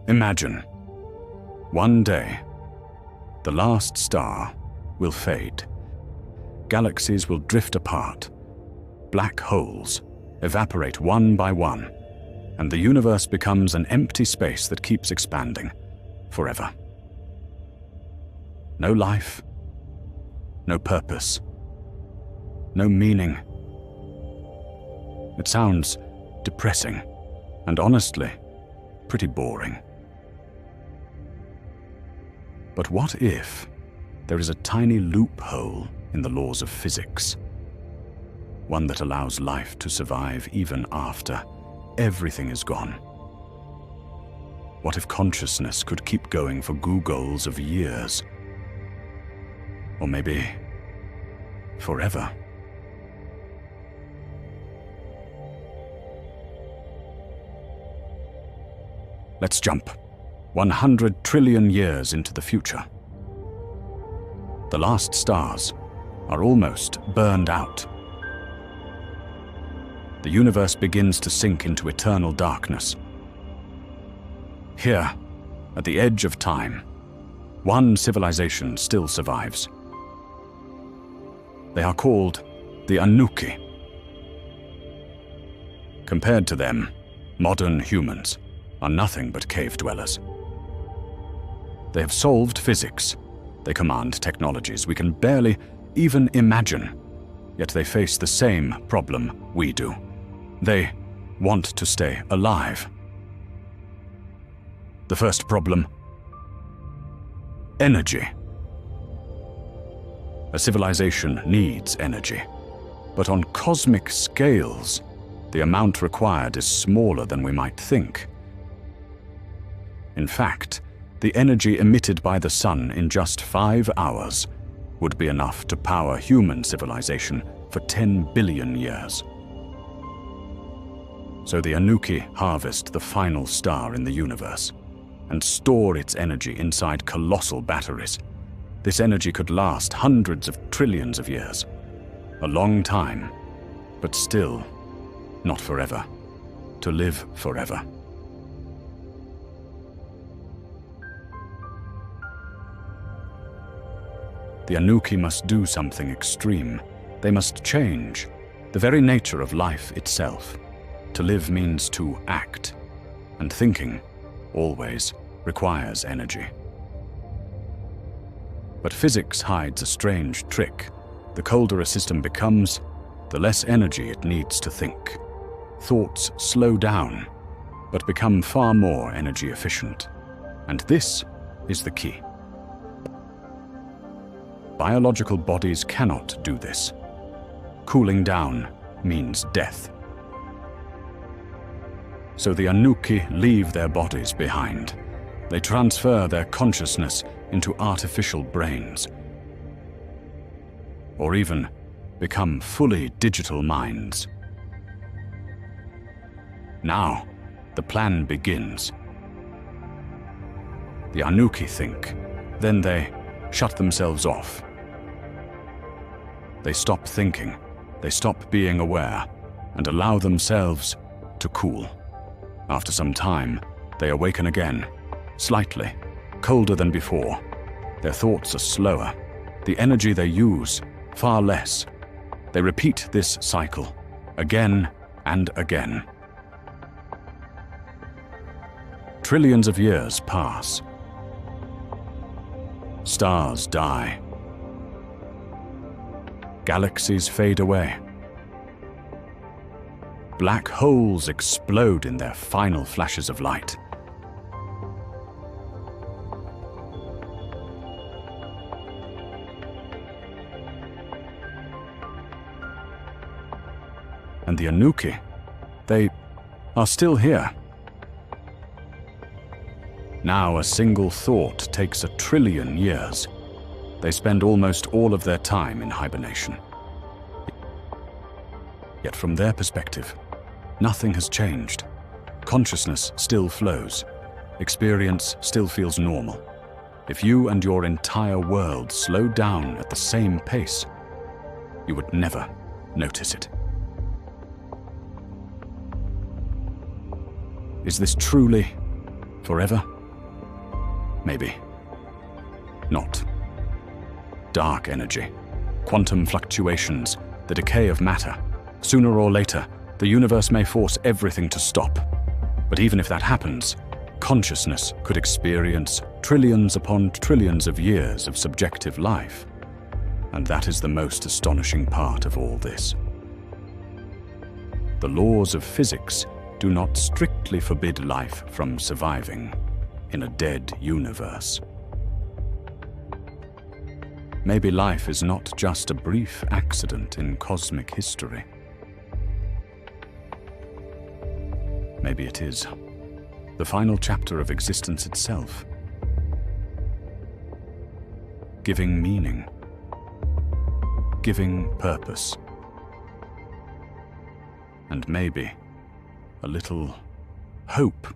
Imagine, one day, the last star will fade. Galaxies will drift apart. Black holes evaporate one by one, and the universe becomes an empty space that keeps expanding forever. No life, no purpose, no meaning. It sounds depressing and honestly pretty boring. But what if there is a tiny loophole in the laws of physics? One that allows life to survive even after everything is gone. What if consciousness could keep going for googles of years? Or maybe forever? Let's jump 100 trillion years into the future. The last stars are almost burned out. The universe begins to sink into eternal darkness. Here, at the edge of time, one civilization still survives. They are called the Anuki. Compared to them, modern humans are nothing but cave dwellers. They have solved physics. They command technologies we can barely even imagine, yet they face the same problem we do. They want to stay alive. The first problem: energy. A civilization needs energy, but on cosmic scales, the amount required is smaller than we might think. In fact, the energy emitted by the sun in just 5 hours would be enough to power human civilization for 10 billion years. So the Anuki harvest the final star in the universe and store its energy inside colossal batteries. This energy could last hundreds of trillions of years. A long time, but still not forever. To live forever. The Anuki must do something extreme. They must change the very nature of life itself. To live means to act, and thinking always requires energy. But physics hides a strange trick. The colder a system becomes, the less energy it needs to think. Thoughts slow down, but become far more energy efficient. And this is the key. Biological bodies cannot do this. Cooling down means death. So the Anuki leave their bodies behind. They transfer their consciousness into artificial brains, or even become fully digital minds. Now, the plan begins. The Anuki think, then they shut themselves off. They stop thinking, they stop being aware, and allow themselves to cool. After some time, they awaken again, slightly, colder than before. Their thoughts are slower, the energy they use far less. They repeat this cycle, again and again. Trillions of years pass. Stars die. Galaxies fade away. Black holes explode in their final flashes of light. And the Anuki, they are still here. Now a single thought takes 1 trillion years. They spend almost all of their time in hibernation. Yet from their perspective, nothing has changed. Consciousness still flows. Experience still feels normal. If you and your entire world slowed down at the same pace, you would never notice it. Is this truly forever? Maybe. Not. Dark energy, quantum fluctuations, the decay of matter. Sooner or later, the universe may force everything to stop. But even if that happens, consciousness could experience trillions upon trillions of years of subjective life. And that is the most astonishing part of all this. The laws of physics do not strictly forbid life from surviving in a dead universe. Maybe life is not just a brief accident in cosmic history. Maybe it is the final chapter of existence itself, giving meaning, giving purpose, and maybe a little hope